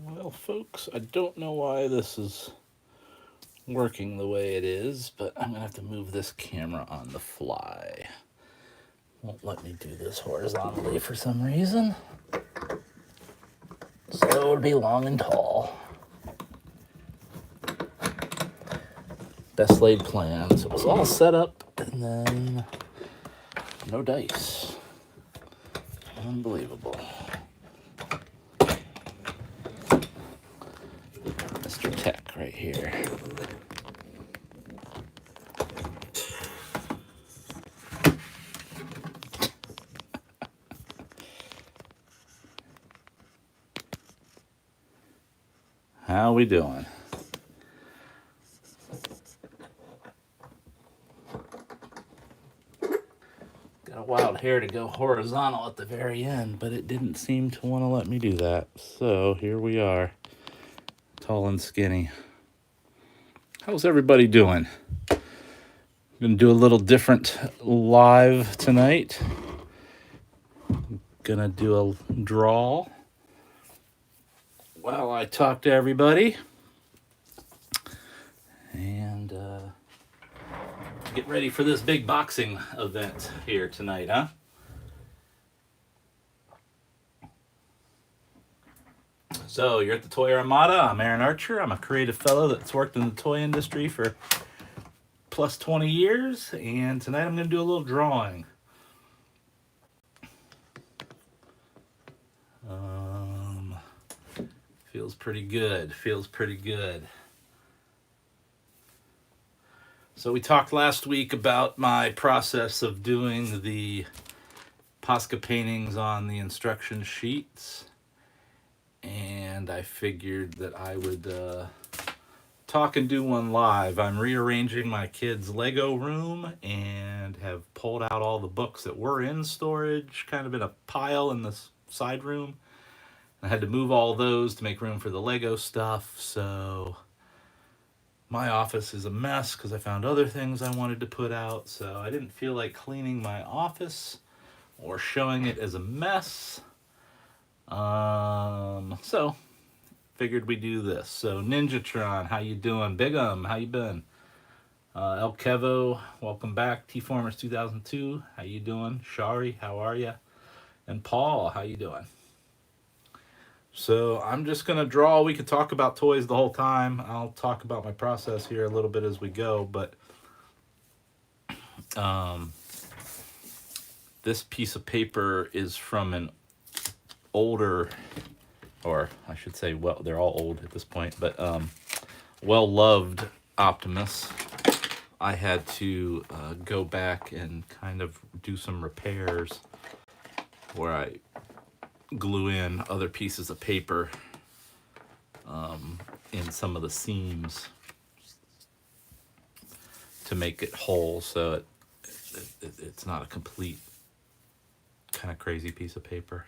Well, folks, I don't know why this is working the way it is, but I'm going to have to move this camera on the fly. Won't let me do this horizontally for some reason. So it'll be long and tall. Best laid plans. It was all set up, and then no dice. Unbelievable. Mr. Tech right here. How we doing? Got a wild hair to go horizontal at the very end, but it didn't seem to want to let me do that. So here we are, tall and skinny. How's everybody doing? I'm gonna do a little different live tonight. Gonna do a draw while I talk to everybody. And get ready for this big boxing event here tonight, huh? So you're at the Toy Armada. I'm Aaron Archer. I'm a creative fellow that's worked in the toy industry for plus 20 years. And tonight I'm going to do a little drawing. Feels pretty good. Feels pretty good. So we talked last week about my process of doing the Posca paintings on the instruction sheets. And I figured that I would talk and do one live. I'm rearranging my kids' Lego room and have pulled out all the books that were in storage, kind of in a pile in the side room. I had to move all those to make room for the Lego stuff, so my office is a mess because I found other things I wanted to put out, so I didn't feel like cleaning my office or showing it as a mess. So figured we'd do this. So Ninjatron, how you doing? Bigum, how you been? El Kevo, welcome back. T-Formers 2002, how you doing? Shari, how are you? And Paul, how you doing? So I'm just going to draw. We could talk about toys the whole time. I'll talk about my process here a little bit as we go, but this piece of paper is from an older, or I should say, well, they're all old at this point, but well-loved Optimus. I had to go back and kind of do some repairs where I glue in other pieces of paper in some of the seams to make it whole, so it's not a complete kind of crazy piece of paper.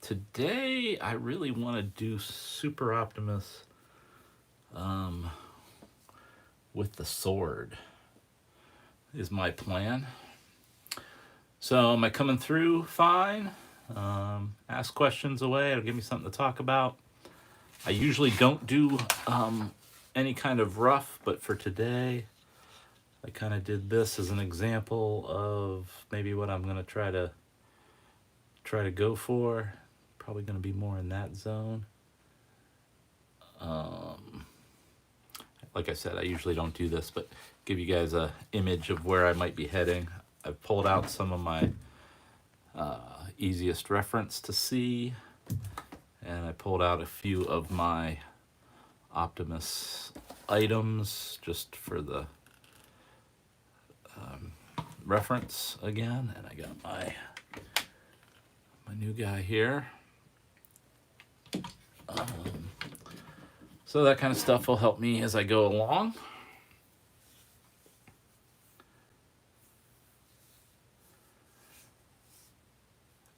Today I really want to do Super Optimus with the sword is my plan. So am I coming through fine? Ask questions away. It'll give me something to talk about. I usually don't do any kind of rough, but for today, I kind of did this as an example of maybe what I'm going to try to go for. Probably going to be more in that zone. Like I said, I usually don't do this, but give you guys a image of where I might be heading. I've pulled out some of my easiest reference to see, and I pulled out a few of my Optimus items just for the reference again. And I got my new guy here. So that kind of stuff will help me as I go along.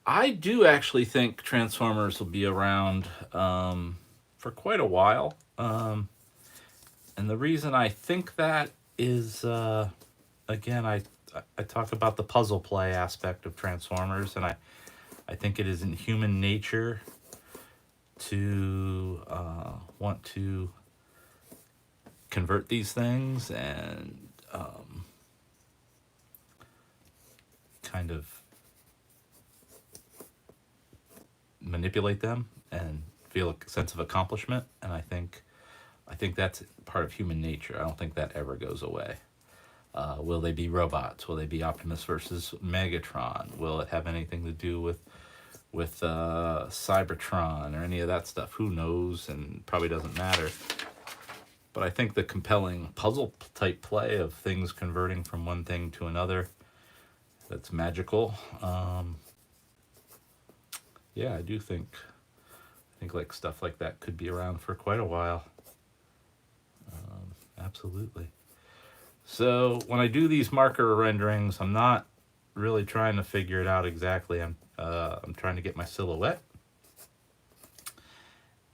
I do actually think Transformers will be around for quite a while. And the reason I think that is, again, I talk about the puzzle play aspect of Transformers, and I think it is in human nature to want to convert these things and kind of manipulate them and feel a sense of accomplishment. And I think that's part of human nature. I don't think that ever goes away. Will they be robots? Will they be Optimus versus Megatron? Will it have anything to do with Cybertron or any of that stuff? Who knows? And probably doesn't matter. But I think the compelling puzzle type play of things converting from one thing to another that's magical. Yeah, I do think like stuff like that could be around for quite a while. Absolutely. So when I do these marker renderings, I'm not really trying to figure it out exactly. I'm trying to get my silhouette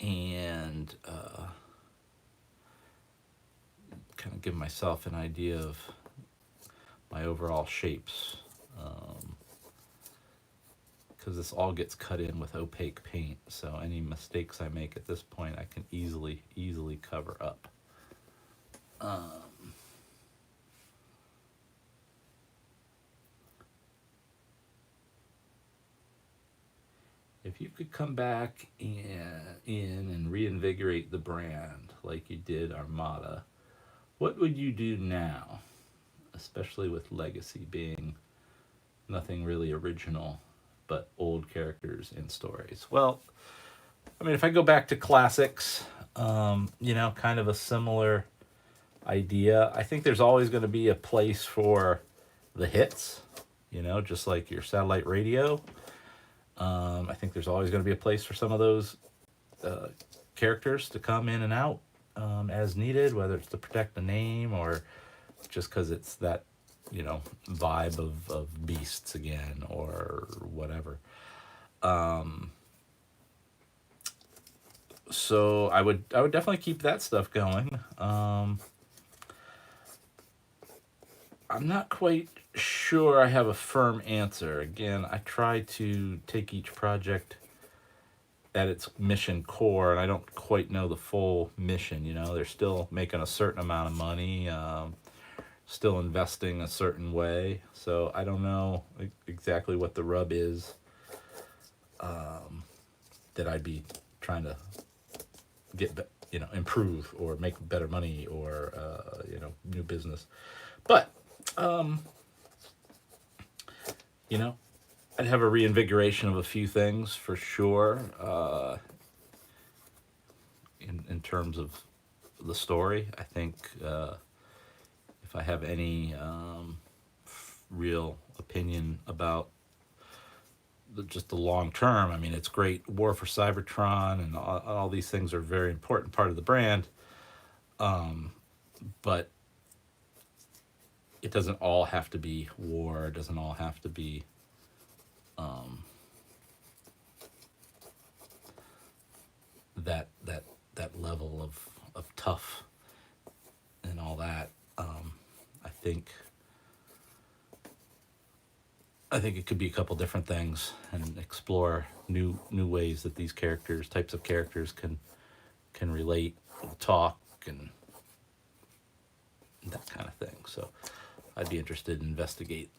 and kind of give myself an idea of my overall shapes. Because this all gets cut in with opaque paint, so any mistakes I make at this point I can easily cover up. If you could come back in and reinvigorate the brand like you did Armada, what would you do now? Especially with Legacy being nothing really original, but old characters and stories. Well, I mean, if I go back to classics, kind of a similar idea. I think there's always going to be a place for the hits, just like your satellite radio. I think there's always going to be a place for some of those characters to come in and out as needed, whether it's to protect the name or just because it's that, vibe of beasts again or whatever. So I would definitely keep that stuff going. I'm not quite sure I have a firm answer. Again, I try to take each project at its mission core, and I don't quite know the full mission. They're still making a certain amount of money, still investing a certain way. So I don't know exactly what the rub is that I'd be trying to get, improve or make better money or, new business. But, I'd have a reinvigoration of a few things for sure in terms of the story. I think if I have any real opinion about just the long term, I mean, it's great. War for Cybertron and all these things are a very important part of the brand. But it doesn't all have to be war. It doesn't all have to be that level of tough and all that. I think it could be a couple different things and explore new ways that these types of characters can relate, talk, and that kind of thing. So I'd be interested in investigate,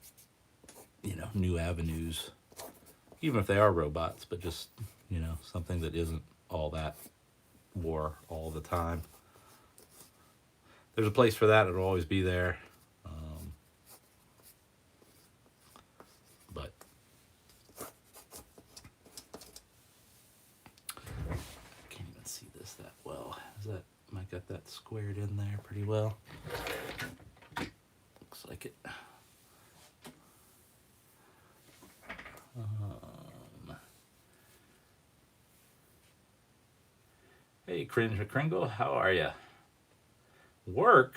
new avenues, even if they are robots, but just, something that isn't all that war all the time. There's a place for that. It'll always be there. But I can't even see this that well. Am I got that squared in there pretty well? Looks like it. Hey, Cringe Kringle, how are ya? Work?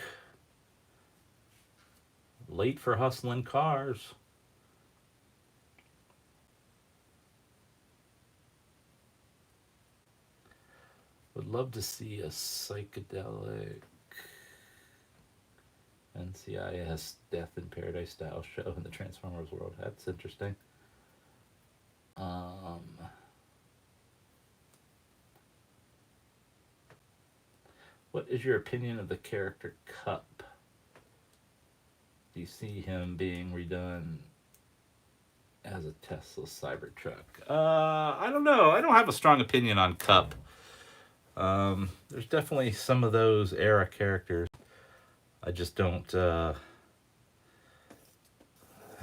Late for hustling cars. Would love to see a psychedelic NCIS Death in Paradise style show in the Transformers world. That's interesting. What is your opinion of the character Cup? Do you see him being redone as a Tesla Cybertruck? I don't know. I don't have a strong opinion on Cup. There's definitely some of those era characters. I just don't. I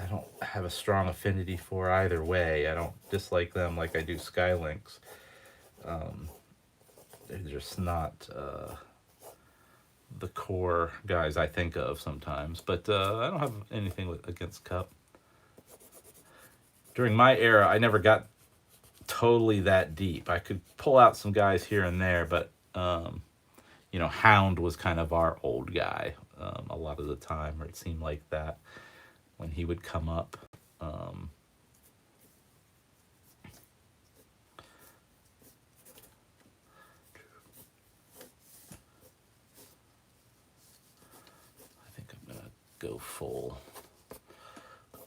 don't have a strong affinity for either way. I don't dislike them like I do Skylinks. They're just not the core guys I think of sometimes. But I don't have anything against Cup. During my era, I never got totally that deep. I could pull out some guys here and there, but you know, Hound was kind of our old guy a lot of the time, or it seemed like that when he would come up. I think I'm gonna go full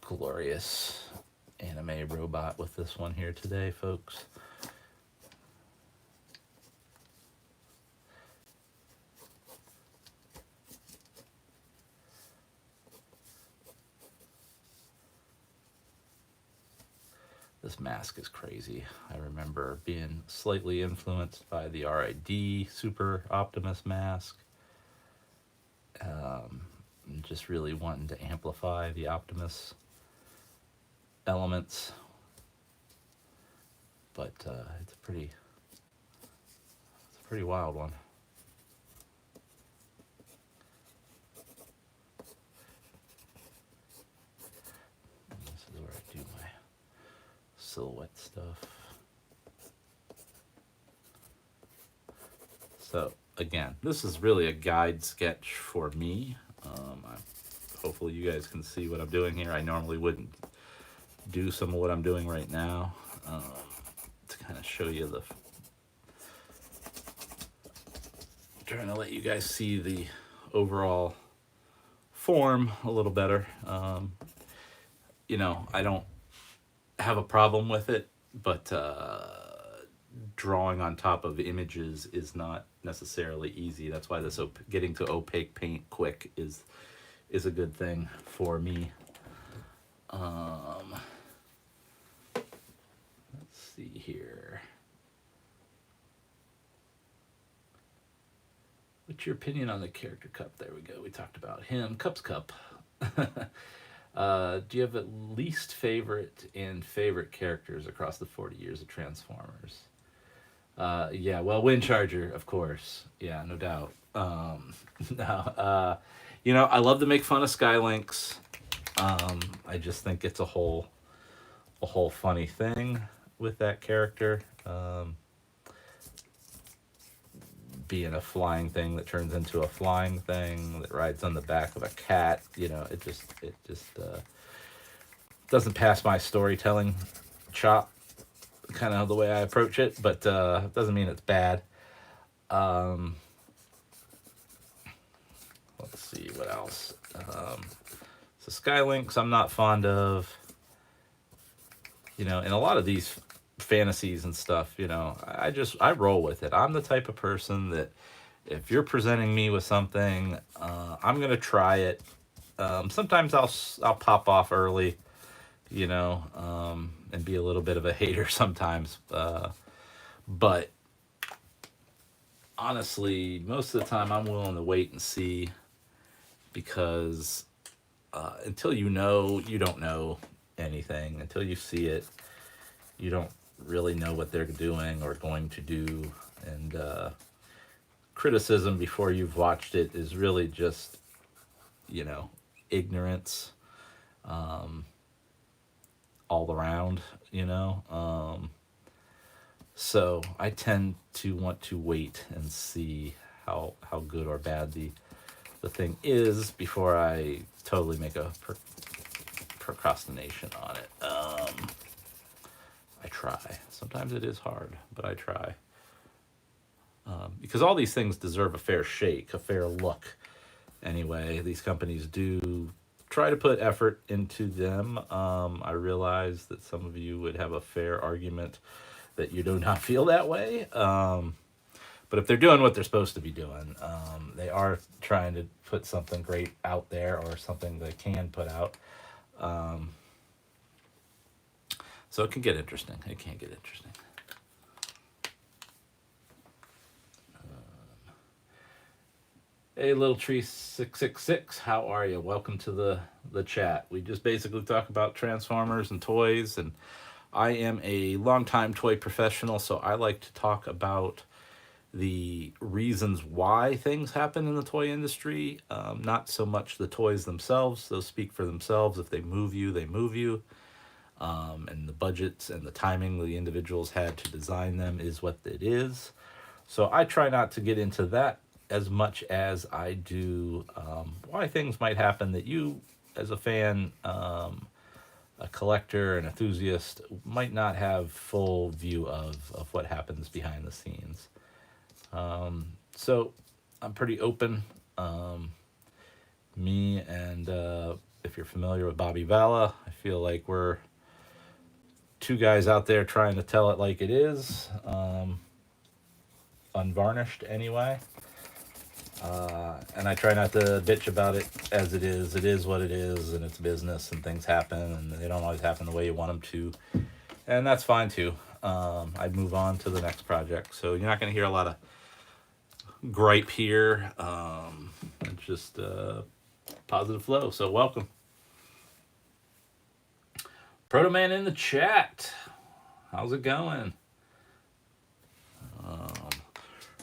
glorious anime robot with this one here today, folks. This mask is crazy. I remember being slightly influenced by the RID Super Optimus mask. Just really wanting to amplify the Optimus elements. But it's a pretty wild one. This is where I do my silhouette stuff. So again, this is really a guide sketch for me. Hopefully you guys can see what I'm doing here. I normally wouldn't do some of what I'm doing right now to kind of show you trying to let you guys see the overall form a little better. You know, I don't have a problem with it, but drawing on top of images is not necessarily easy. That's why this getting to opaque paint quick is a good thing for me. Let's see here. What's your opinion on the character Cup? There we go. We talked about him. Cup's Cup. Do you have at least favorite and favorite characters across the 40 years of Transformers? Yeah, well, Windcharger, of course. Yeah, no doubt. No, you know, I love to make fun of Skylinks. I just think it's a whole funny thing with that character. Being a flying thing that turns into a flying thing that rides on the back of a cat, you know, it just doesn't pass my storytelling chop, kind of the way I approach it, but doesn't mean it's bad. Let's see what else. So Skylinks I'm not fond of. You know, in a lot of these fantasies and stuff, you know, I roll with it. I'm the type of person that if you're presenting me with something, I'm gonna try it. Sometimes I'll pop off early, you know, and be a little bit of a hater sometimes. But honestly, most of the time I'm willing to wait and see, because until you know, you don't know anything. Until you see it, you don't really know what they're doing or going to do. And criticism before you've watched it is really just, you know, ignorance all around, you know. So I tend to want to wait and see how good or bad the thing is before I totally make a procrastination on it. I try. Sometimes it is hard, but I try. Because all these things deserve a fair shake, a fair look. Anyway, these companies do try to put effort into them. I realize that some of you would have a fair argument that you do not feel that way. But if they're doing what they're supposed to be doing, they are trying to put something great out there, or something they can put out. Um, so it can get interesting. It can get interesting. Hey, Little Tree 666, how are you? Welcome to the chat. We just basically talk about Transformers and toys, and I am a longtime toy professional, so I like to talk about the reasons why things happen in the toy industry. Not so much the toys themselves; those speak for themselves. If they move you, they move you. And the budgets and the timing the individuals had to design them is what it is. So I try not to get into that as much as I do why things might happen that you, as a fan, a collector, an enthusiast, might not have full view of what happens behind the scenes. So I'm pretty open. Me and if you're familiar with Bobby Valla, I feel like we're two guys out there trying to tell it like it is, unvarnished anyway. And I try not to bitch about it as it is. It is what it is, and it's business, and things happen, and they don't always happen the way you want them to. And that's fine too. I'd move on to the next project. So you're not going to hear a lot of gripe here. It's just positive flow. So welcome. Proto Man in the chat. How's it going?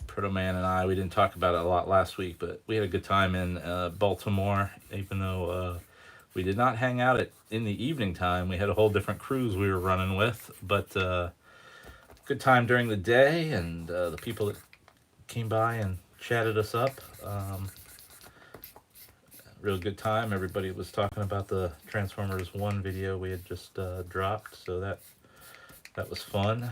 Proto Man and I, we didn't talk about it a lot last week, but we had a good time in Baltimore, even though we did not hang out in the evening time. We had a whole different cruise we were running with, but good time during the day, and the people that came by and chatted us up. Real good time. Everybody was talking about the Transformers 1 video we had just dropped, so that was fun.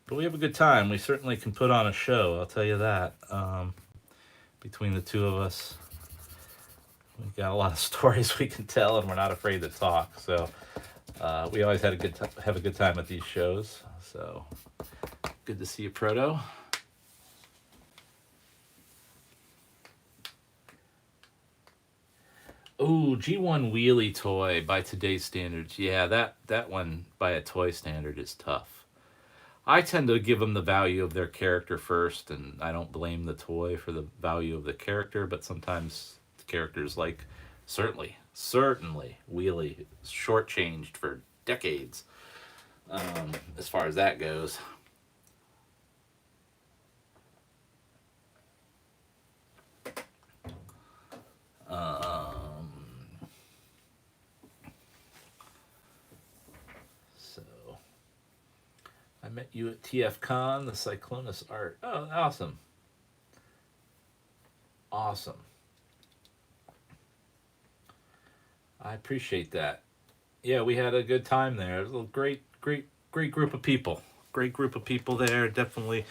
But we have a good time. We certainly can put on a show, I'll tell you that. Between the two of us, we've got a lot of stories we can tell, and we're not afraid to talk. So we always had have a good time at these shows. So good to see you, Proto. Oh, G1 wheelie toy by today's standards. Yeah, that one by a toy standard is tough. I tend to give them the value of their character first, and I don't blame the toy for the value of the character, but sometimes the characters, like, certainly, Wheelie, shortchanged for decades, as far as that goes. I met you at TFCon, the Cyclonus art. Oh, awesome. Awesome. I appreciate that. Yeah, we had a good time there. It was a great group of people. Great group of people there. Definitely,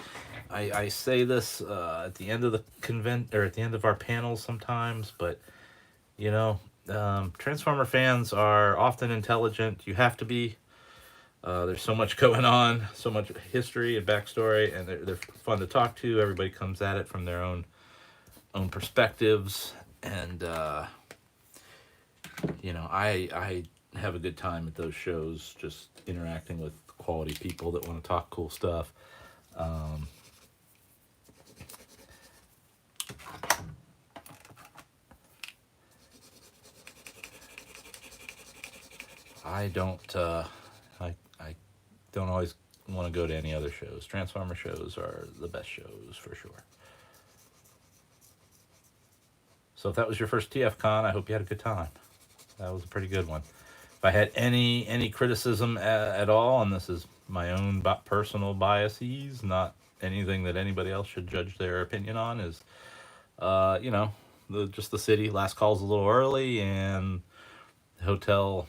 I say this at the end of the or at the end of our panels sometimes, but you know, Transformer fans are often intelligent. You have to be. There's so much going on, so much history and backstory, and they're fun to talk to. Everybody comes at it from their own perspectives, and you know, I have a good time at those shows, just interacting with quality people that want to talk cool stuff. I don't always want to go to any other shows. Transformer shows are the best shows for sure. So if that was your first TFCon, I hope you had a good time. That was a pretty good one. If I had any criticism at all, and this is my own personal biases, not anything that anybody else should judge their opinion on, is you know, just the city. Last call's a little early, and the hotel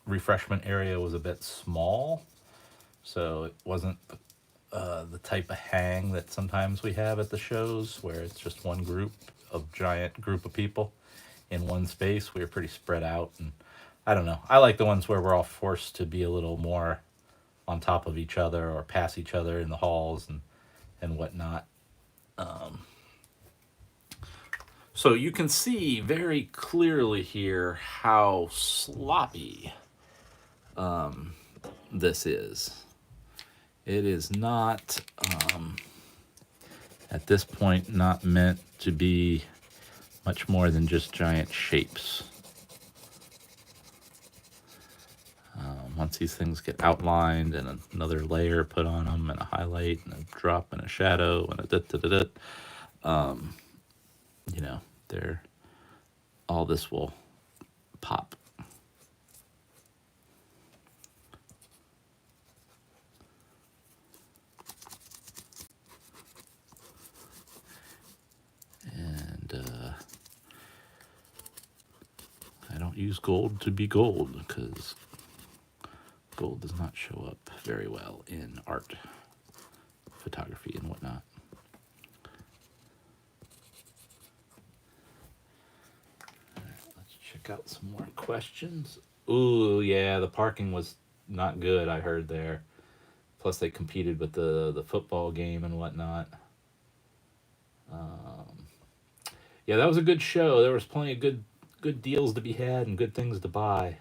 refreshment area was a bit small, so it wasn't the type of hang that sometimes we have at the shows, where it's just one giant group of people in one space. We were pretty spread out, and I don't know. I like the ones where we're all forced to be a little more on top of each other or pass each other in the halls, and and whatnot. So you can see very clearly here how sloppy this is. It is not, at this point, not meant to be much more than just giant shapes. Once these things get outlined and another layer put on them and a highlight and a drop and a shadow and a da-da-da-da, you know, they're, all this will pop. And I don't use gold to be gold because gold does not show up very well in art, photography, and whatnot. All right, let's check out some more questions. Ooh, yeah, the parking was not good, I heard there. Plus, they competed with the football game and whatnot. Yeah, that was a good show. There was plenty of good deals to be had and good things to buy.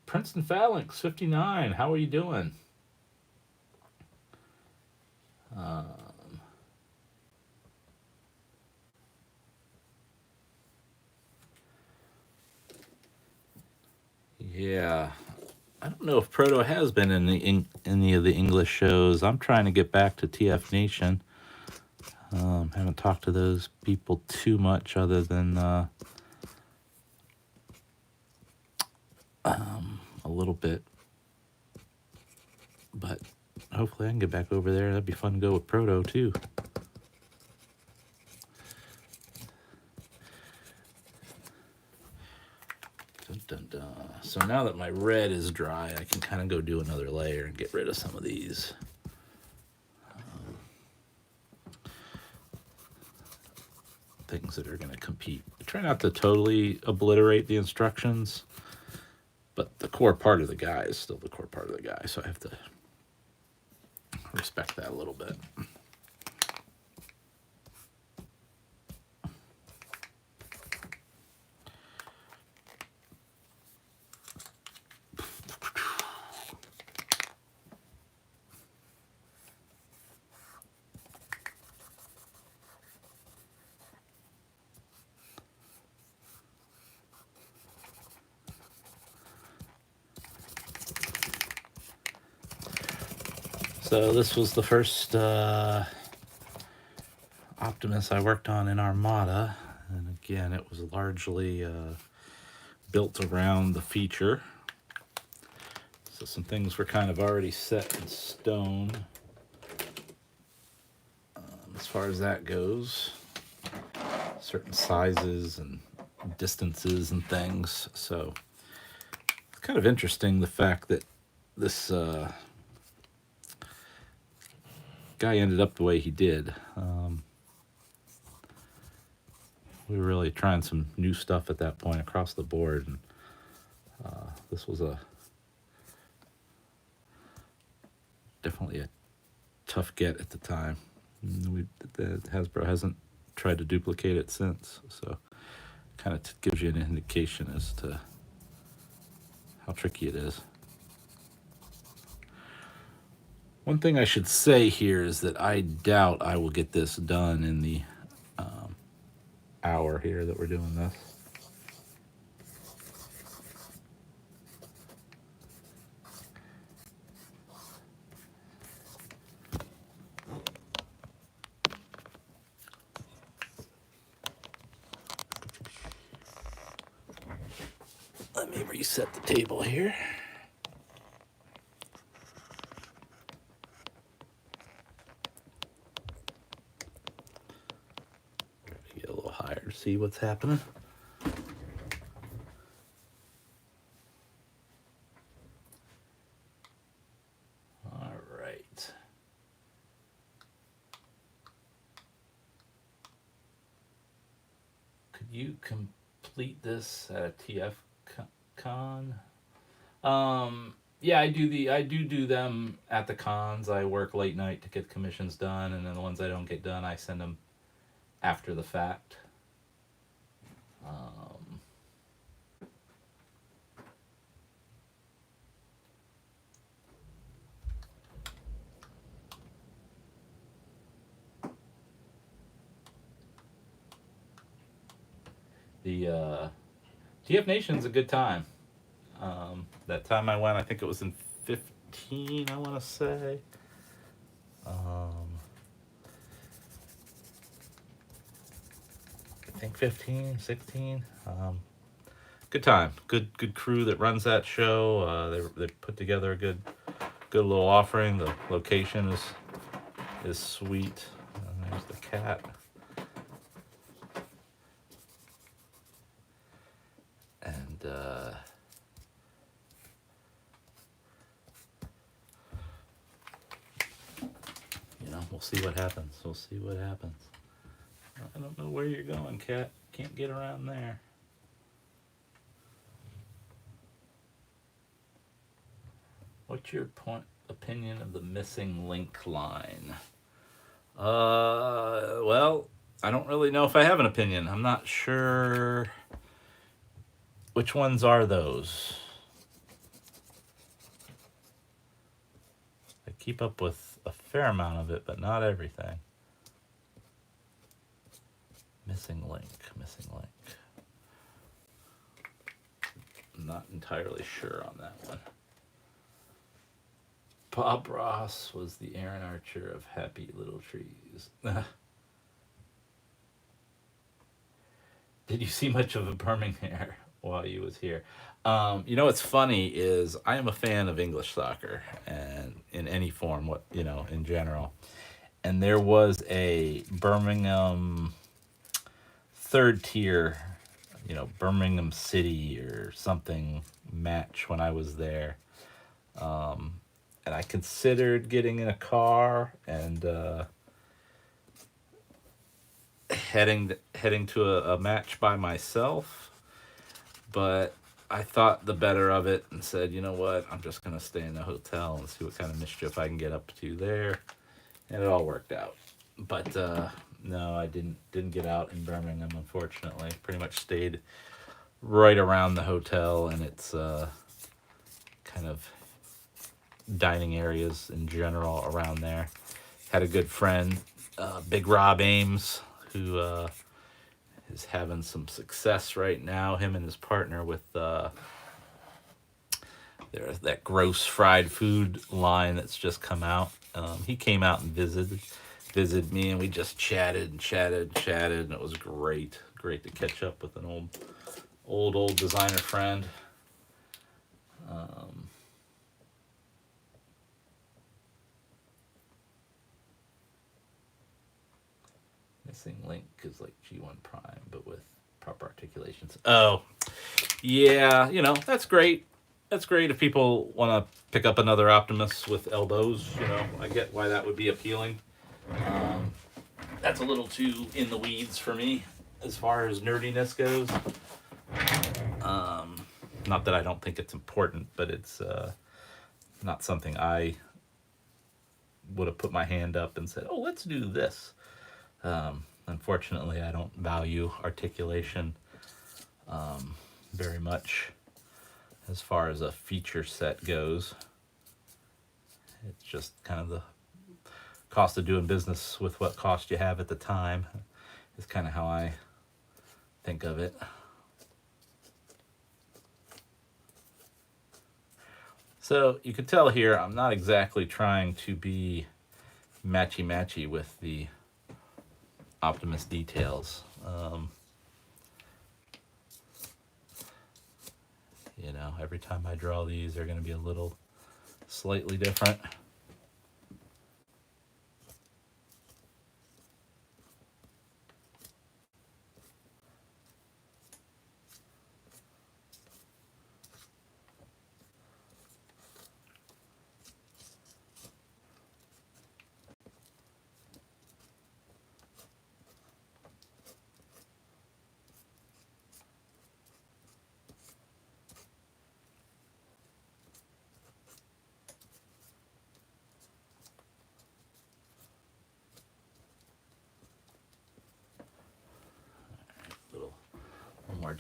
Princeton Phalanx 59, how are you doing? Yeah, I don't know if Proto has been in any of the English shows. I'm trying to get back to TF Nation. Haven't talked to those people too much, other than a little bit. But hopefully, I can get back over there. That'd be fun to go with Proto too. Dun, dun, dun. So now that my red is dry, I can kind of go do another layer and get rid of some of these. Things that are going to compete. I try not to totally obliterate the instructions, but the core part of the guy is still the core part of the guy, so I have to respect that a little bit. So this was the first Optimus I worked on in Armada, and again it was largely built around the feature. So some things were kind of already set in stone as far as that goes. Certain sizes and distances and things. So it's kind of interesting the fact that this guy ended up the way he did. We were really trying some new stuff at that point across the board, and this was definitely a tough get at the time. Hasbro hasn't tried to duplicate it since, so kind of gives you an indication as to how tricky it is. One thing I should say here is that I doubt I will get this done in the hour here that we're doing this. Let me reset the table here. Get a little higher to see what's happening. All right. Could you complete this at a TF con? Yeah, I do them at the cons. I work late night to get commissions done, and then the ones I don't get done, I send them after the fact. Um, the TF Nation's a good time. That time I went, I think it was in 15. I want to say. Um, I think 15, 16. Good time. Good crew that runs that show. They put together a good little offering. The location is sweet. There's the cat. And we'll see what happens. We'll see what happens. I don't know where you're going, cat. Can't get around there. What's your opinion of the missing link line? Well, I don't really know if I have an opinion. I'm not sure which ones are those. I keep up with a fair amount of it, but not everything. Missing link. I'm not entirely sure on that one. Bob Ross was the Aaron Archer of Happy Little Trees. Did you see much of a Birmingham while you was here? What's funny is I am a fan of English soccer and in any form, in general. And there was a Birmingham third tier, Birmingham City or something match when I was there. And I considered getting in a car and heading to a match by myself, but I thought the better of it and said, you know what, I'm just gonna stay in the hotel and see what kind of mischief I can get up to there, and it all worked out. But no, I didn't get out in Birmingham, unfortunately. Pretty much stayed right around the hotel and its kind of dining areas in general around there. Had a good friend, Big Rob Ames, who is having some success right now. Him and his partner with there's that gross fried food line that's just come out. He came out and visited me, and we just chatted, and it was great to catch up with an old designer friend. Missing link is like G1 Prime, but with proper articulations. Oh, yeah, that's great. That's great if people want to pick up another Optimus with elbows. I get why that would be appealing. That's a little too in the weeds for me as far as nerdiness goes. Not that I don't think it's important, but it's not something I would have put my hand up and said, "Oh, let's do this." Unfortunately, I don't value articulation very much as far as a feature set goes. It's just kind of the cost of doing business with what cost you have at the time is kind of how I think of it. So you can tell here I'm not exactly trying to be matchy with the Optimus details. Every time I draw these, they're going to be a little slightly different.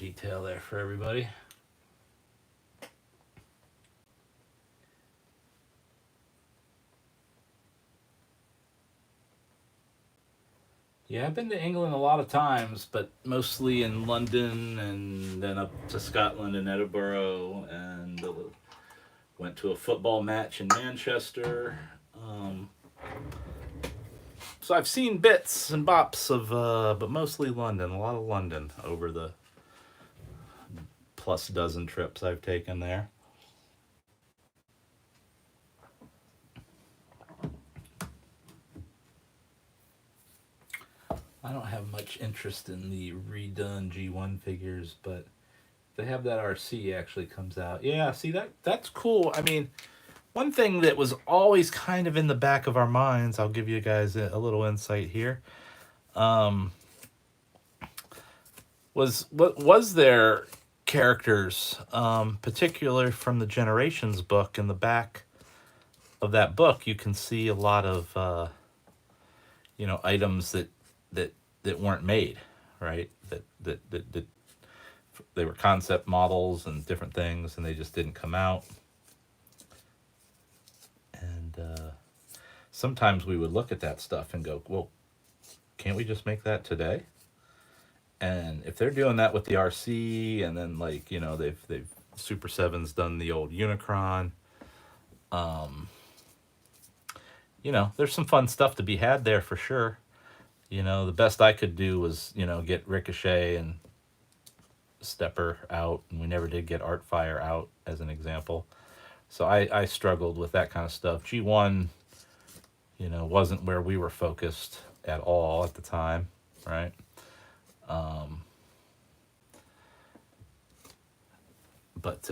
detail there for everybody. Yeah, I've been to England a lot of times, but mostly in London and then up to Scotland and Edinburgh, and went to a football match in Manchester. So I've seen bits and bops of, but mostly London. A lot of London over the plus dozen trips I've taken there. I don't have much interest in the redone G1 figures, but they have that RC actually comes out. Yeah, see that's cool. I mean, one thing that was always kind of in the back of our minds, I'll give you guys a little insight here. Was there characters, particularly from the Generations book? In the back of that book, you can see a lot of items that weren't made, right? That they were concept models and different things, and they just didn't come out. And sometimes we would look at that stuff and go, well, can't we just make that today? And if they're doing that with the RC, and then they've Super 7's done the old Unicron, there's some fun stuff to be had there for sure. The best I could do was get Ricochet and Stepper out, and we never did get Artfire out as an example. So I struggled with that kind of stuff. G1, wasn't where we were focused at all at the time, right? But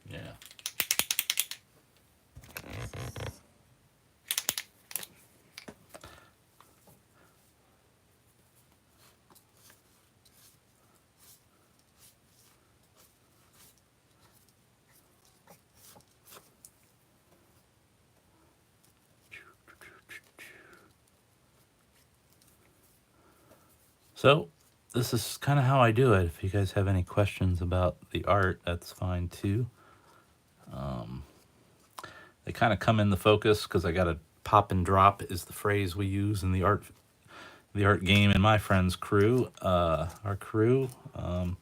yeah. So this is kind of how I do it. If you guys have any questions about the art, that's fine too. They kind of come in the focus because I got to pop and drop is the phrase we use in the art game in my friend's crew, our crew. You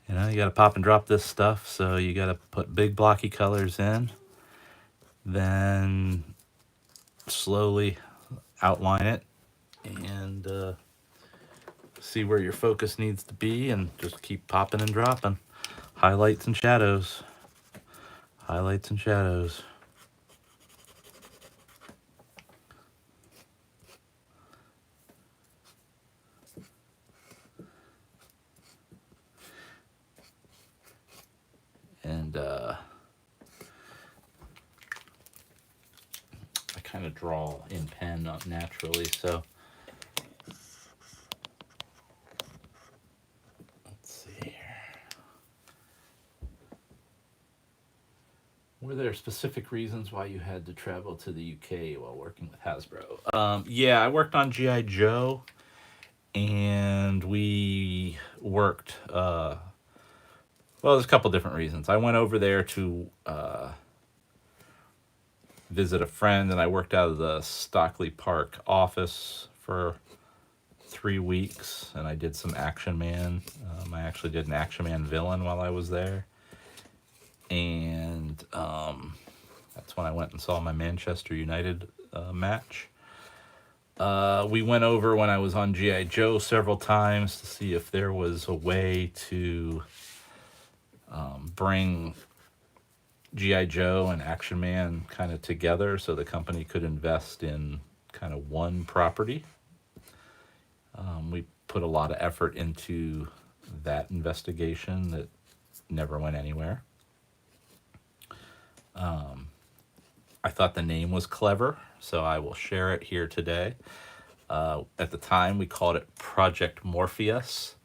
got to pop and drop this stuff, so you got to put big blocky colors in, then slowly outline it, and see where your focus needs to be, and just keep popping and dropping. Highlights and shadows. Highlights and shadows. And I kind of draw in pen naturally, so let's see here. Were there specific reasons why you had to travel to the UK while working with Hasbro? Yeah, I worked on G.I. Joe, and we worked well, there's a couple different reasons. I went over there to visit a friend, and I worked out of the Stockley Park office for 3 weeks, and I did some Action Man. I actually did an Action Man villain while I was there. And that's when I went and saw my Manchester United match. We went over when I was on G.I. Joe several times to see if there was a way to bring G.I. Joe and Action Man kind of together so the company could invest in kind of one property. We put a lot of effort into that investigation that never went anywhere. I thought the name was clever, so I will share it here today. At the time, we called it Project Morpheus,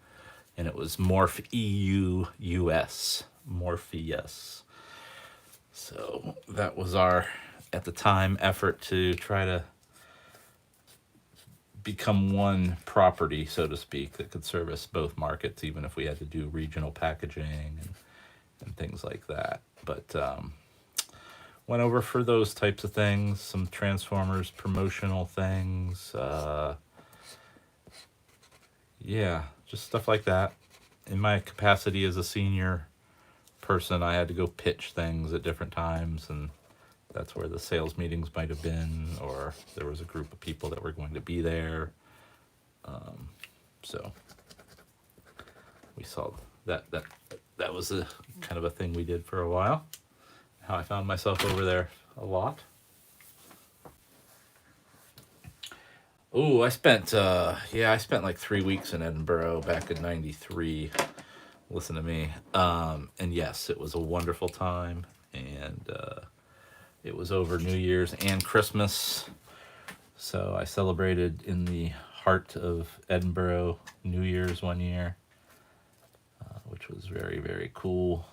and it was Morph EUUS, Morpheus. So that was our, at the time, effort to try to become one property, so to speak, that could service both markets, even if we had to do regional packaging and things like that. But went over for those types of things, some Transformers promotional things. Yeah, just stuff like that. In my capacity as a senior person, I had to go pitch things at different times, and that's where the sales meetings might have been, or there was a group of people that were going to be there. So we saw that was a kind of a thing we did for a while. How I found myself over there a lot. Oh, I spent like 3 weeks in Edinburgh back in '93. Listen to me. And yes, it was a wonderful time, and it was over New Year's and Christmas. So I celebrated in the heart of Edinburgh New Year's one year, which was very, very cool.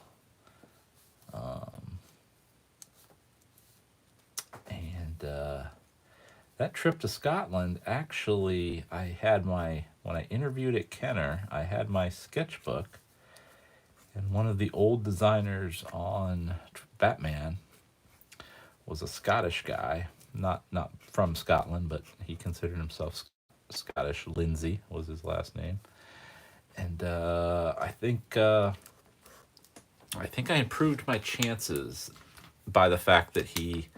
And that trip to Scotland, actually, when I interviewed at Kenner, I had my sketchbook, and one of the old designers on Batman was a Scottish guy, not from Scotland, but he considered himself Scottish. Lindsay was his last name, and I think I improved my chances by the fact that he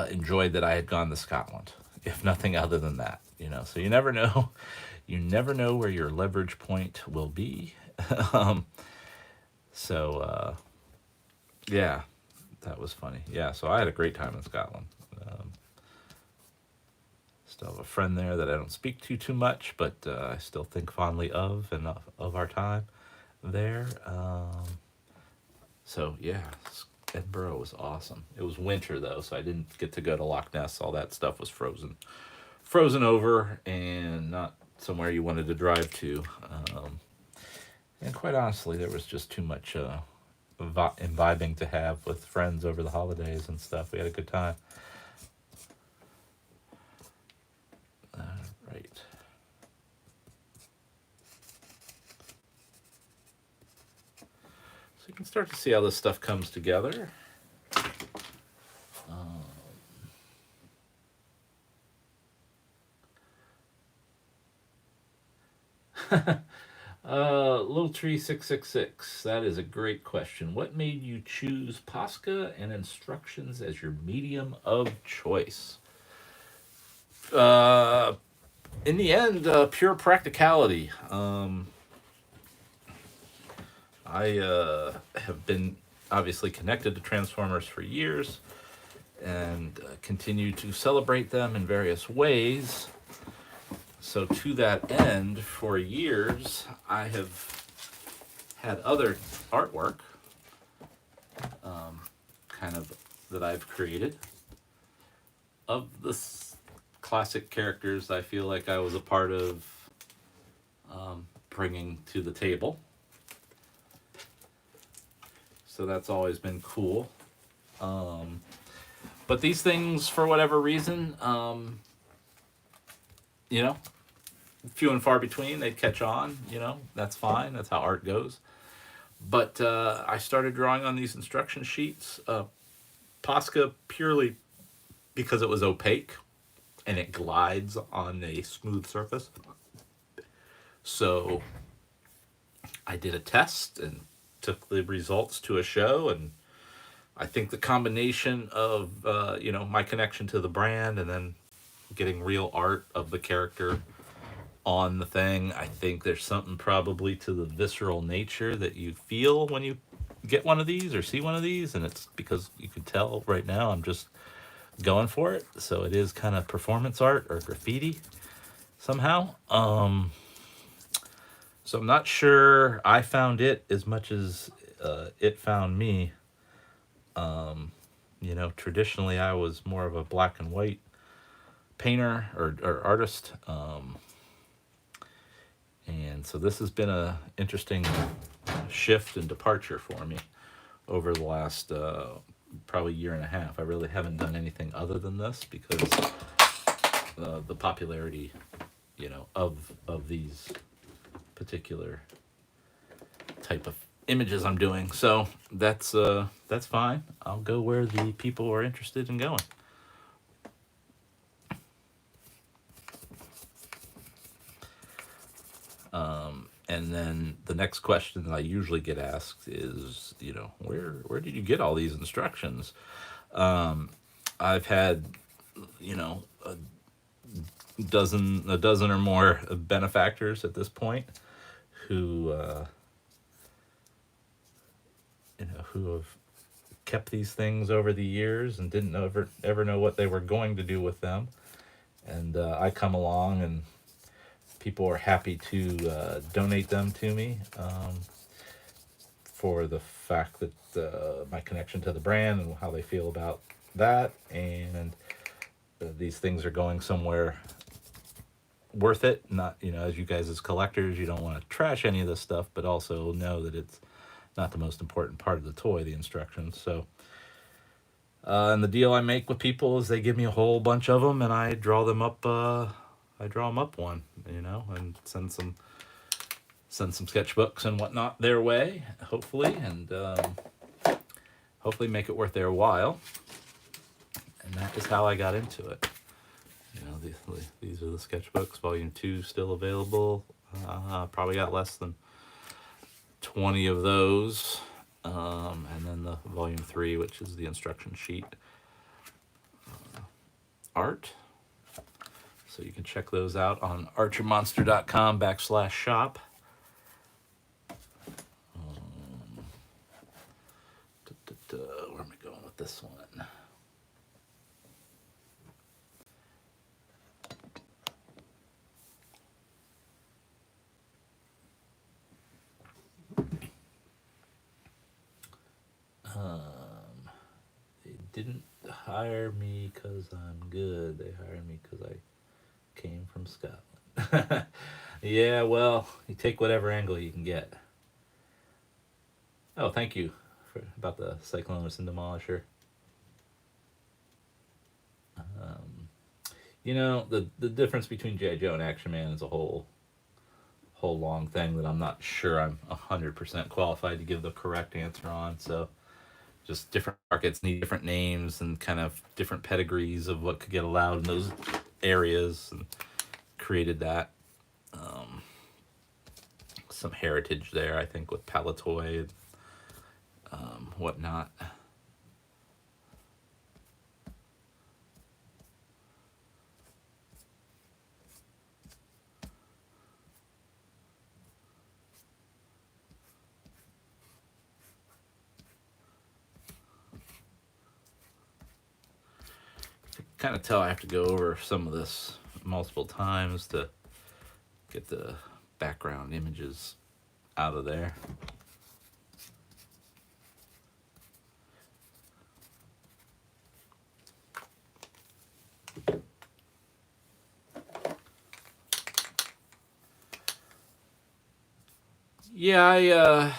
enjoyed that I had gone to Scotland, if nothing other than that. So you never know. You never know where your leverage point will be. Yeah, that was funny. Yeah, so I had a great time in Scotland. Still have a friend there that I don't speak to too much, but I still think fondly of, and of our time there. So yeah, Edinburgh was awesome. It was winter though, so I didn't get to go to Loch Ness. All that stuff was frozen over, and not somewhere you wanted to drive to. And quite honestly, there was just too much imbibing to have with friends over the holidays and stuff. We had a good time. Right. So you can start to see how this stuff comes together. Little Tree 666. That is a great question. What made you choose Posca and instructions as your medium of choice? In the end, pure practicality. I have been obviously connected to Transformers for years, and continue to celebrate them in various ways. So to that end, for years, I have had other artwork kind of that I've created of the classic characters I feel like I was a part of bringing to the table. So that's always been cool. But these things, for whatever reason, few and far between, they'd catch on, that's fine. That's how art goes. But I started drawing on these instruction sheets, Posca, purely because it was opaque and it glides on a smooth surface. So I did a test and took the results to a show, and I think the combination of my connection to the brand and then getting real art of the character on the thing, I think there's something probably to the visceral nature that you feel when you get one of these or see one of these, and it's because you can tell right now I'm just going for it. So it is kind of performance art or graffiti somehow. So I'm not sure I found it as much as it found me. Traditionally I was more of a black and white painter or artist. And so this has been a interesting shift and departure for me over the last probably year and a half. I really haven't done anything other than this because the popularity, of these particular type of images I'm doing. So that's fine. I'll go where the people are interested in going. And then the next question that I usually get asked is, where did you get all these instructions? I've had, a dozen or more benefactors at this point who who have kept these things over the years and didn't ever know what they were going to do with them. And I come along, and people are happy to donate them to me, for the fact that my connection to the brand and how they feel about that, and these things are going somewhere worth it. Not, as you guys as collectors, you don't want to trash any of this stuff, but also know that it's not the most important part of the toy, the instructions. So, and the deal I make with people is they give me a whole bunch of them, and I draw them up. I draw them up one, and send some sketchbooks and whatnot their way, hopefully, and hopefully make it worth their while. And that is how I got into it. These are the sketchbooks. Volume 2 still available. Probably got less than 20 of those. And then the volume 3, which is the instruction sheet art. So you can check those out on archermonster.com/shop. Where am I going with this one? They didn't hire me because I'm good. They hired me because I came from Scotland. Yeah, well, you take whatever angle you can get. Oh, thank you about the Cyclonus and Demolisher. The difference between G.I. Joe and Action Man is a whole long thing that I'm not sure I'm 100% qualified to give the correct answer on. So just different markets need different names and kind of different pedigrees of what could get allowed in those areas, and created that. Some heritage there, I think, with Palatoy and whatnot. Kind of tell I have to go over some of this multiple times to get the background images out of there. Yeah, I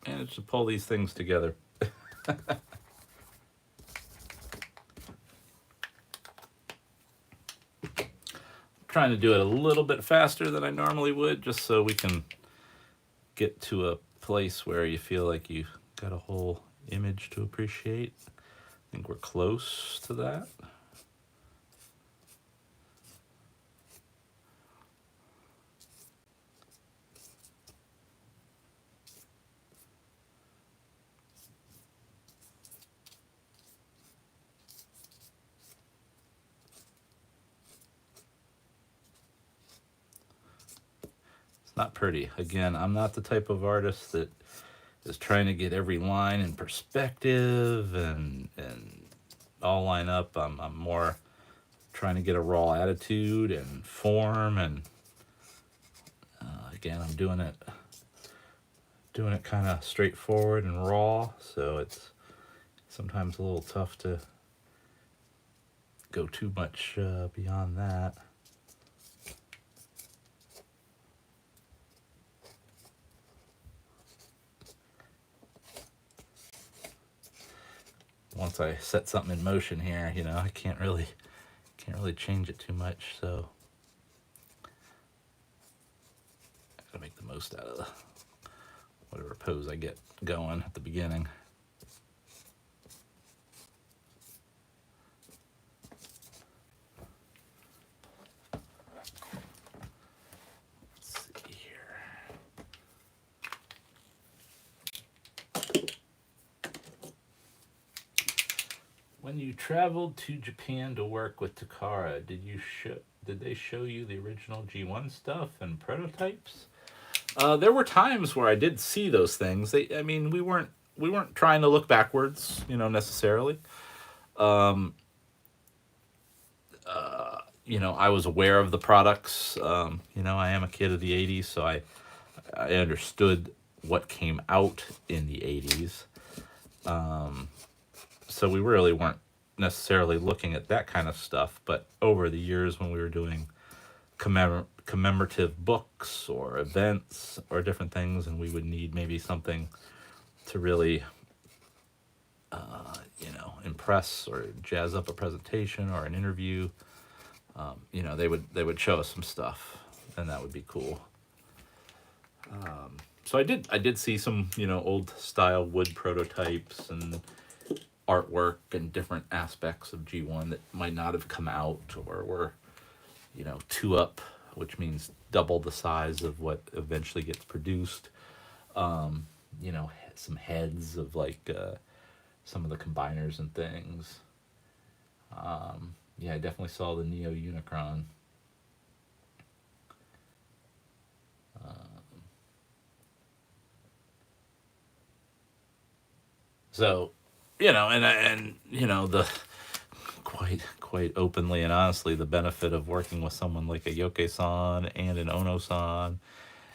managed to pull these things together. Trying to do it a little bit faster than I normally would, just so we can get to a place where you feel like you got a whole image to appreciate. I think we're close to that. Not pretty. Again, I'm not the type of artist that is trying to get every line in perspective and all line up. I'm more trying to get a raw attitude and form, and again, I'm doing it kind of straightforward and raw, so it's sometimes a little tough to go too much beyond that. Once I set something in motion here, I can't really can't really change it too much, so I gotta make the most out of whatever pose I get going at the beginning. Let's see here. When you traveled to Japan to work with Takara, did they show you the original G1 stuff and prototypes? There were times where I did see those things. I mean, we weren't trying to look backwards, necessarily. I was aware of the products. I am a kid of the '80s, so I understood what came out in the '80s. So we really weren't necessarily looking at that kind of stuff. But over the years, when we were doing commemorative books or events or different things, and we would need maybe something to really, impress or jazz up a presentation or an interview, they would show us some stuff, and that would be cool. So I did see some old style wood prototypes and artwork and different aspects of G1 that might not have come out or were two up, which means double the size of what eventually gets produced. Some heads of like some of the combiners and things. Yeah, I definitely saw the Neo Unicron. So, the quite openly and honestly, the benefit of working with someone like a Yoke-san and an Ono-san,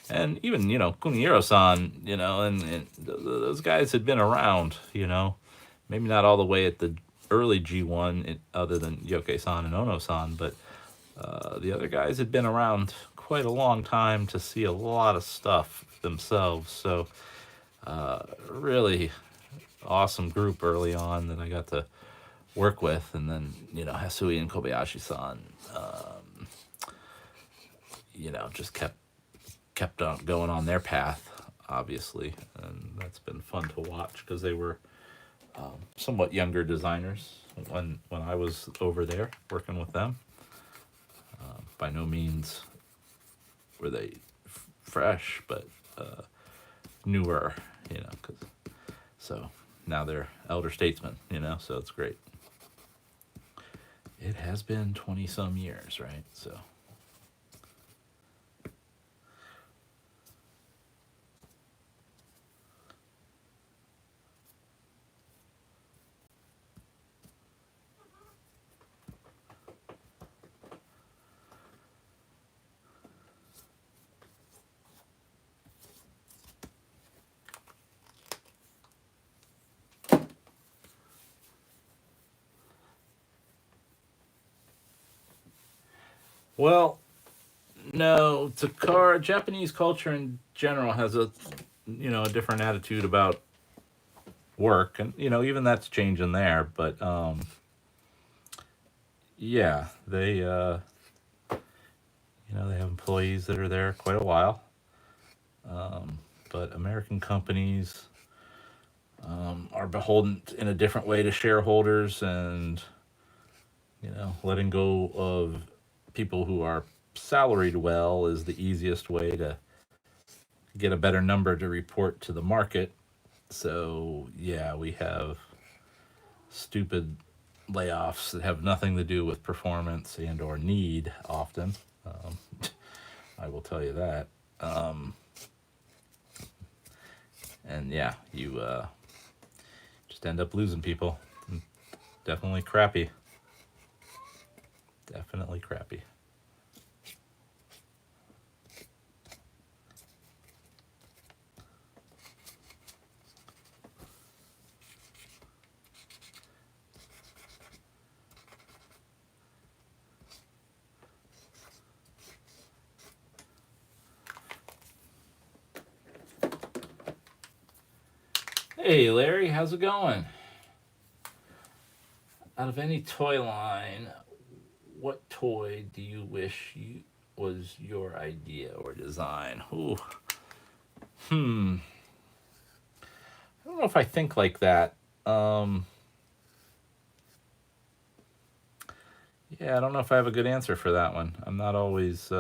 and even Kunihiro-san, and those guys had been around, maybe not all the way at the early G1, other than Yoke-san and Ono-san, but the other guys had been around quite a long time to see a lot of stuff themselves. So really awesome group early on that I got to work with, and then Hasui and Kobayashi-san, just kept on going on their path, obviously, and that's been fun to watch because they were somewhat younger designers when I was over there working with them. By no means were they fresh, but newer, so now they're elder statesmen, so it's great. It has been 20 some years, right? So. Well, no, Japanese culture in general has a different attitude about work, and even that's changing there. But yeah, they have employees that are there quite a while. But American companies are beholden in a different way to shareholders, and letting go of people who are salaried well is the easiest way to get a better number to report to the market. So yeah, we have stupid layoffs that have nothing to do with performance and or need often. I will tell you that. And yeah, you just end up losing people. Definitely crappy. Definitely crappy. Hey Larry, how's it going? Out of any toy line, What toy do you wish was your idea or design? Ooh. I don't know if I think like that. Um, yeah, I don't know if I have a good answer for that one. I'm not always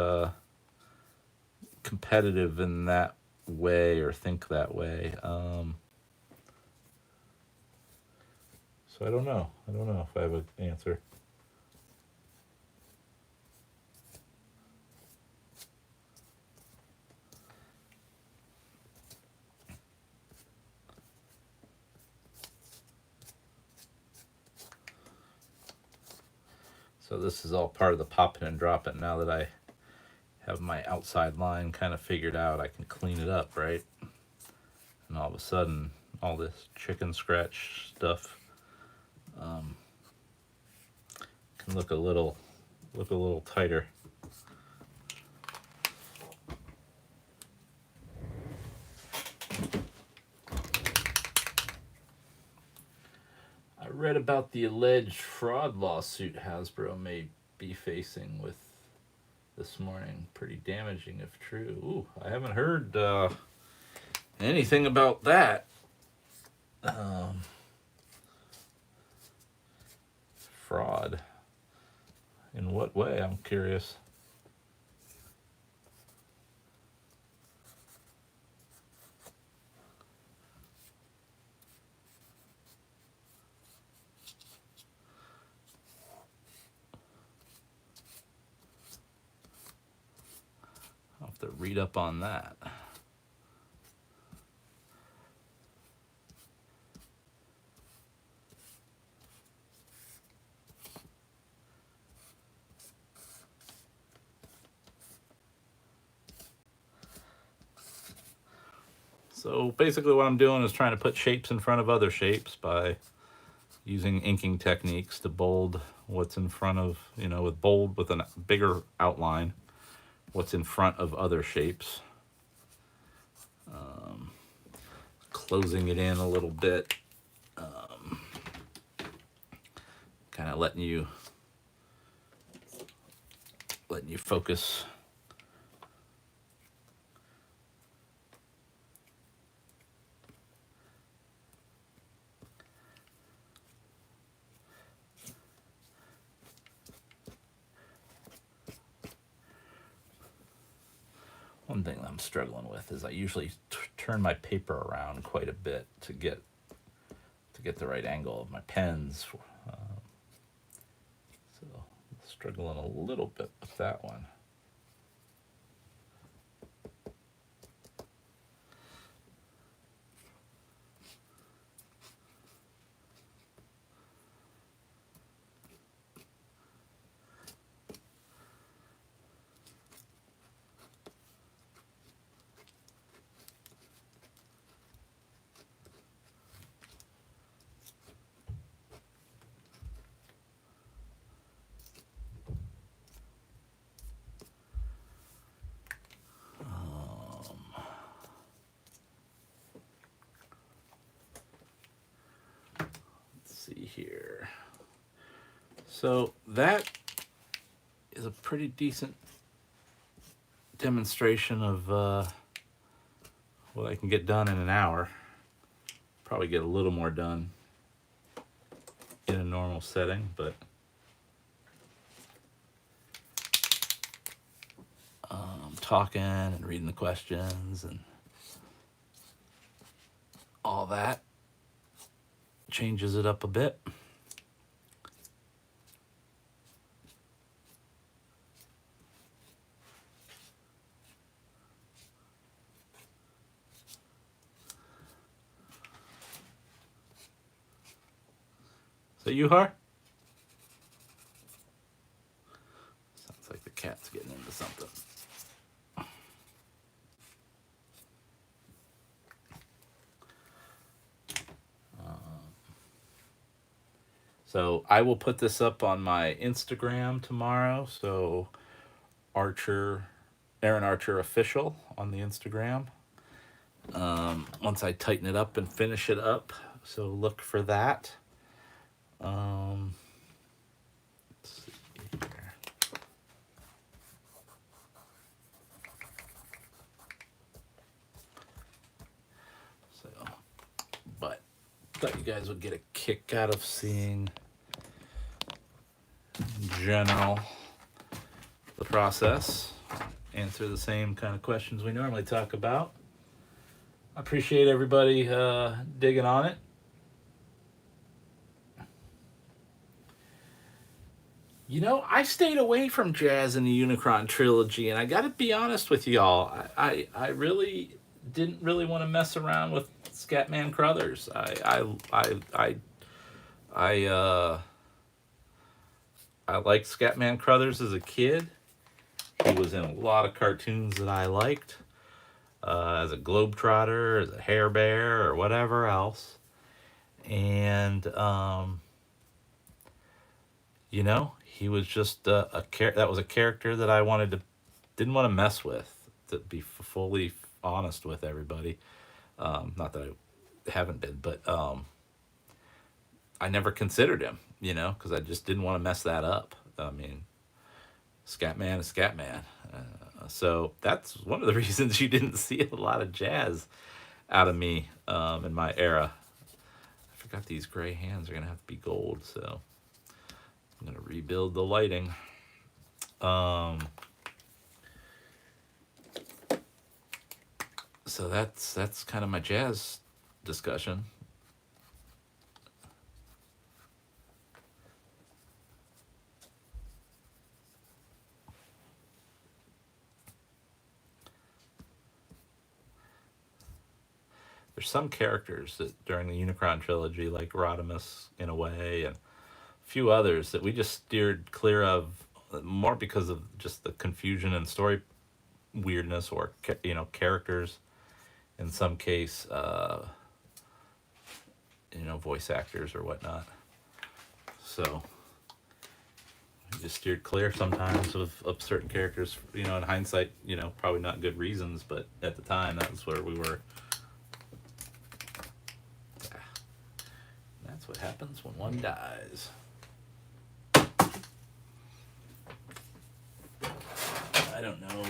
competitive in that way or think that way. So I don't know. I don't know if I have an answer. So this is all part of the pop it and drop it. Now that I have my outside line kind of figured out, I can clean it up, right? And all of a sudden, all this chicken scratch stuff can look a little tighter. I read about the alleged fraud lawsuit Hasbro may be facing with this morning. Pretty damaging if true. Ooh, I haven't heard anything about that. Fraud. In what way? I'm curious. I'll have to read up on that. So basically what I'm doing is trying to put shapes in front of other shapes by using inking techniques to bold what's in front of, with bold with a bigger outline, what's in front of other shapes. Closing it in a little bit, kind of letting you focus. One thing I'm struggling with is I usually turn my paper around quite a bit to get the right angle of my pens. So struggling a little bit with that one. See here. So that is a pretty decent demonstration of what I can get done in an hour. Probably get a little more done in a normal setting, but talking and reading the questions and all that changes it up a bit. Is that you, Har? Sounds like the cat's getting into something. So I will put this up on my Instagram tomorrow. So Aaron Archer official on the Instagram. Once I tighten it up and finish it up, so look for that. Let's see here. Thought you guys would get a kick out of seeing in general the process. Answer the same kind of questions we normally talk about. I appreciate everybody digging on it. You know, I stayed away from jazz in the Unicron trilogy, and I got to be honest with y'all. I really didn't really want to mess around with Scatman Crothers. I liked Scatman Crothers as a kid. He was in a lot of cartoons that I liked, as a Globetrotter, as a Hair Bear, or whatever else. And you know, he was just that was a character that I didn't want to mess with. To be fully honest with everybody, not that I haven't been, but I never considered him, you know, because I just didn't want to mess that up. I mean, Scatman is Scatman. So that's one of the reasons you didn't see a lot of jazz out of me in my era. I forgot these gray hands are going to have to be gold, so I'm going to rebuild the lighting. So that's kind of my jazz discussion. There's some characters that during the Unicron trilogy, like Rodimus in a way, and a few others that we just steered clear of, more because of just the confusion and story weirdness, or you know, characters in some case, you know, voice actors or whatnot. So we just steered clear sometimes of certain characters, you know, in hindsight, you know, probably not good reasons, but at the time that was where we were. That's what happens when one dies. I don't know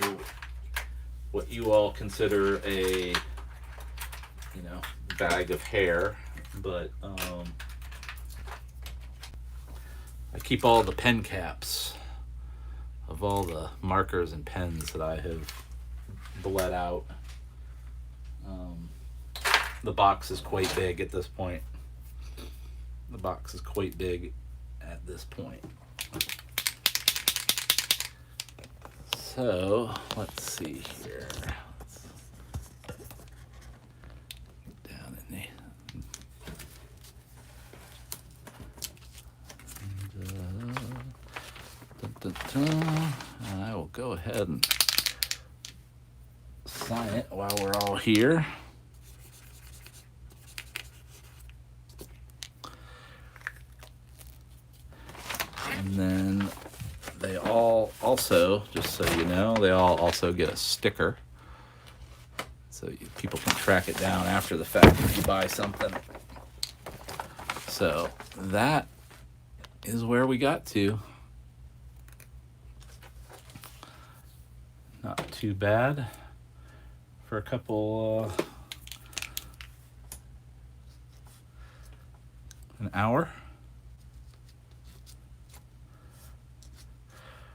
what you all consider a, you know, bag of hair, but I keep all the pen caps of all the markers and pens that I have bled out. The box is quite big at this point. The box is quite big at this point. So, let's see here. Down in the... And I will go ahead and sign it while we're all here. And then they all also, just so you know, they all also get a sticker. So people can track it down after the fact if you buy something. So that is where we got to. Not too bad for a couple, an hour.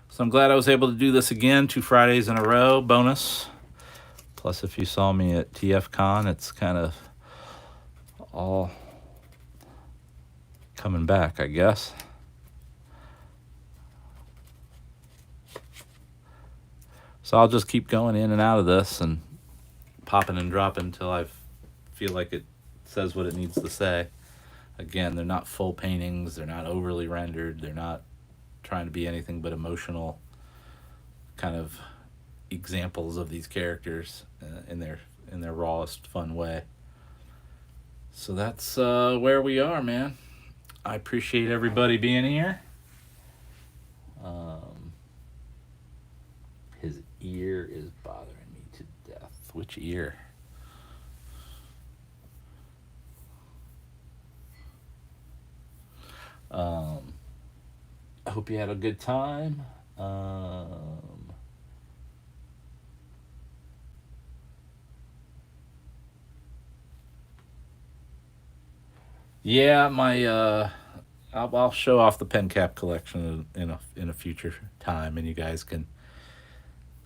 So I'm glad I was able to do this again, 2 Fridays in a row, bonus. Plus, if you saw me at TFCon, it's kind of all coming back, I guess. So I'll just keep going in and out of this and popping and dropping until I feel like it says what it needs to say. Again, they're not full paintings. They're not overly rendered. They're not trying to be anything but emotional kind of examples of these characters in their rawest fun way. So that's where we are, man. I appreciate everybody being here. His ear is bothering me to death. Which ear? I hope you had a good time. Yeah, my I'll show off the pen cap collection in a future time, and you guys can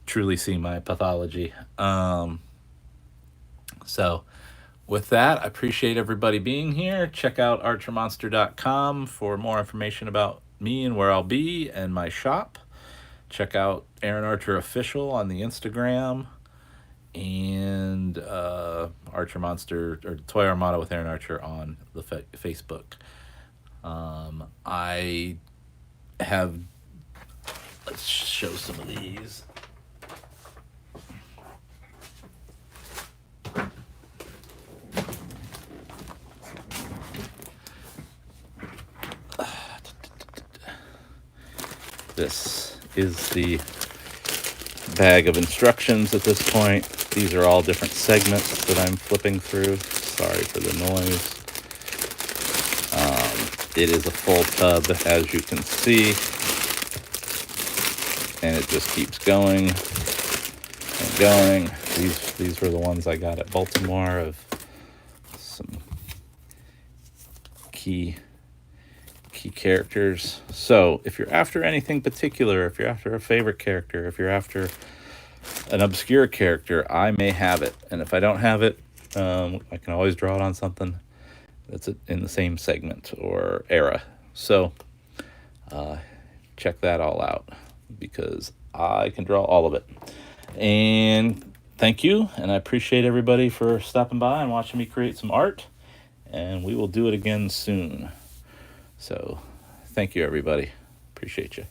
truly see my pathology. So with that, I appreciate everybody being here. Check out archermonster.com for more information about me and where I'll be and my shop. Check out Aaron Archer Official on the Instagram, and Archer Monster or Toy Armada with Aaron Archer on the Facebook. I have, let's show some of these. This is the bag of instructions at this point. These are all different segments that I'm flipping through. Sorry for the noise. It is a full tub, as you can see, and it just keeps going and going. These were the ones I got at Baltimore of some key characters. So if you're after anything particular, if you're after a favorite character, if you're after an obscure character, I may have it. And if I don't have it, I can always draw it on something that's in the same segment or era. So check that all out, because I can draw all of it. And thank you, and I appreciate everybody for stopping by and watching me create some art, and we will do it again soon. So thank you, everybody. Appreciate you.